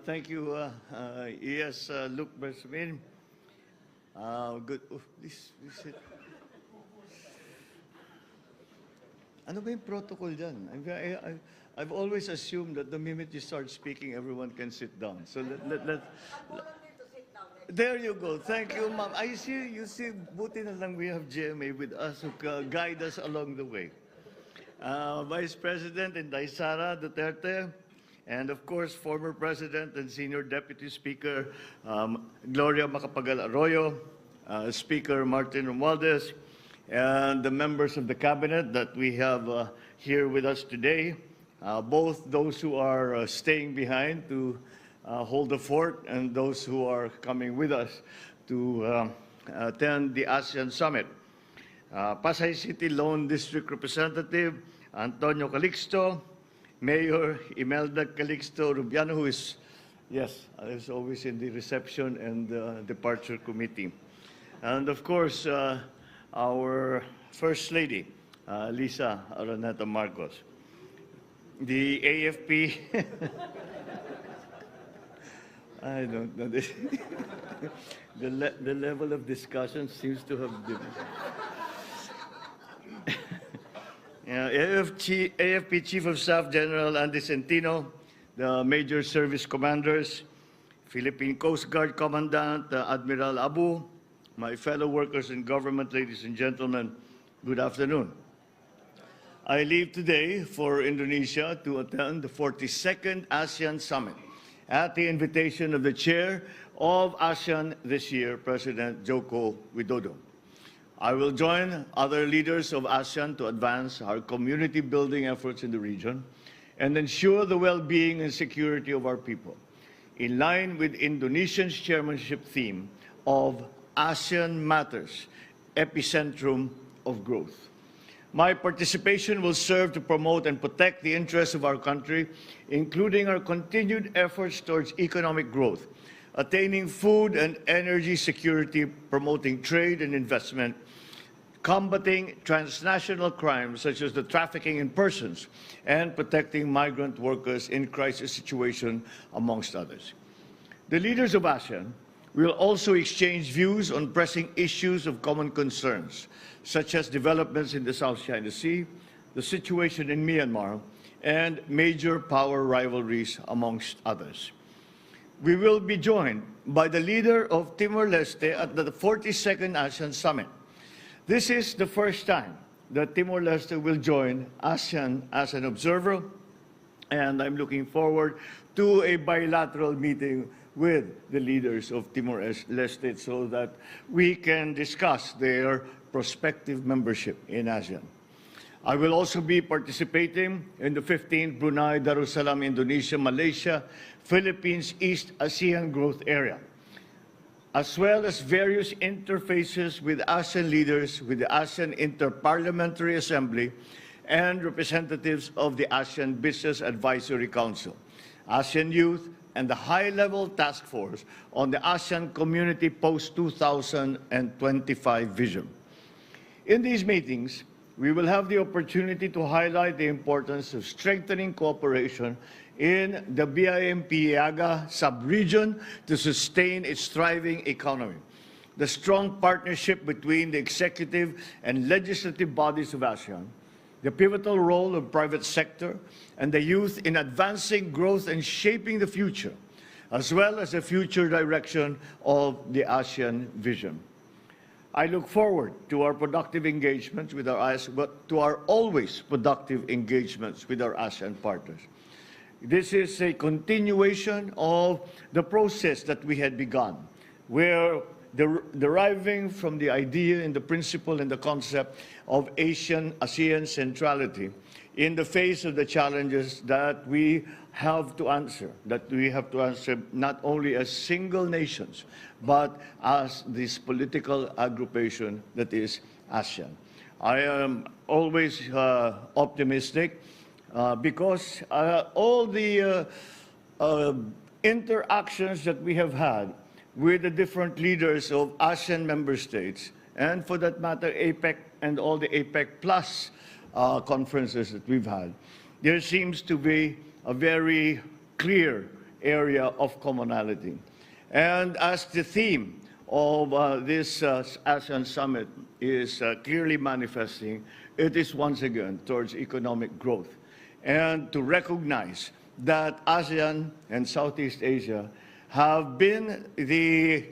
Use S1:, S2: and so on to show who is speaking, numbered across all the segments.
S1: Thank you. Yes, Luke Bersamin. Good. Oh, please sit. Ano ba yung protocol dyan? I've always assumed that the minute you start speaking, everyone can sit down. So let there you go. Thank you, ma'am. You see, buti na lang we have GMA with us who guide us along the way. Vice President Inday Sara Duterte, and of course, former President and Senior Deputy Speaker Gloria Macapagal Arroyo, Speaker Martin Romualdez, and the members of the Cabinet that we have here with us today, both those who are staying behind to hold the fort and those who are coming with us to attend the ASEAN Summit. Pasay City Lone District Representative Antonio Calixto, Mayor Imelda Calixto Rubiano, who is, yes, is always in the reception and departure committee. And of course, our First Lady, Lisa Araneta Marcos. The AFP, I don't know, the level of discussion seems to have been. AFP Chief of Staff General Andy Centino, the Major Service Commanders, Philippine Coast Guard Commandant Admiral Abu, my fellow workers in government, ladies and gentlemen, good afternoon. I leave today for Indonesia to attend the 42nd ASEAN Summit at the invitation of the Chair of ASEAN this year, President Joko Widodo. I will join other leaders of ASEAN to advance our community building efforts in the region and ensure the well-being and security of our people, in line with Indonesia's chairmanship theme of ASEAN Matters, Epicentrum of Growth. My participation will serve to promote and protect the interests of our country, including our continued efforts towards economic growth, attaining food and energy security, promoting trade and investment, combating transnational crimes such as the trafficking in persons, and protecting migrant workers in crisis situations, amongst others. The leaders of ASEAN will also exchange views on pressing issues of common concerns, such as developments in the South China Sea, the situation in Myanmar, and major power rivalries, amongst others. We will be joined by the leader of Timor-Leste at the 42nd ASEAN Summit. This is the first time that Timor-Leste will join ASEAN as an observer, and I'm looking forward to a bilateral meeting with the leaders of Timor-Leste so that we can discuss their prospective membership in ASEAN. I will also be participating in the 15th Brunei Darussalam Indonesia Malaysia Philippines East ASEAN Growth Area, as well as various interfaces with ASEAN leaders, with the ASEAN Interparliamentary Assembly, and representatives of the ASEAN Business Advisory Council, ASEAN Youth, and the high-level task force on the ASEAN Community Post-2025 vision. In these meetings, we will have the opportunity to highlight the importance of strengthening cooperation in the BIMP-YAGA sub-region to sustain its thriving economy, the strong partnership between the executive and legislative bodies of ASEAN, the pivotal role of private sector and the youth in advancing growth and shaping the future, as well as the future direction of the ASEAN vision. I look forward to our productive engagements with our always productive engagements with our ASEAN partners. This is a continuation of the process that we had begun, where deriving from the idea and the principle and the concept of ASEAN centrality in the face of the challenges that we have to answer, not only as single nations, but as this political aggregation that is ASEAN. I am always optimistic because all the interactions that we have had with the different leaders of ASEAN member states, and for that matter, APEC and all the APEC Plus conferences that we've had, there seems to be a very clear area of commonality. And as the theme of this ASEAN summit is clearly manifesting, it is once again towards economic growth and to recognize that ASEAN and Southeast Asia have been the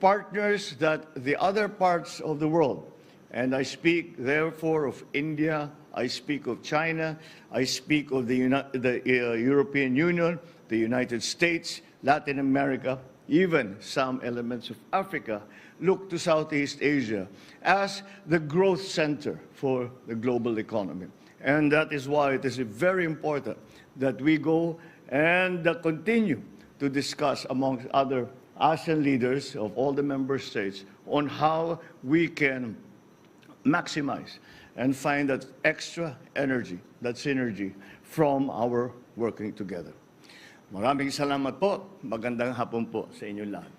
S1: partners that the other parts of the world, and I speak therefore of India, I speak of China, I speak of the European Union, the United States, Latin America, even some elements of Africa, look to Southeast Asia as the growth center for the global economy. And that is why it is very important that we go and continue to discuss amongst other ASEAN leaders of all the member states on how we can maximize and find that extra energy, that synergy from our working together. Maraming salamat po. Magandang hapon po sa inyong lahat.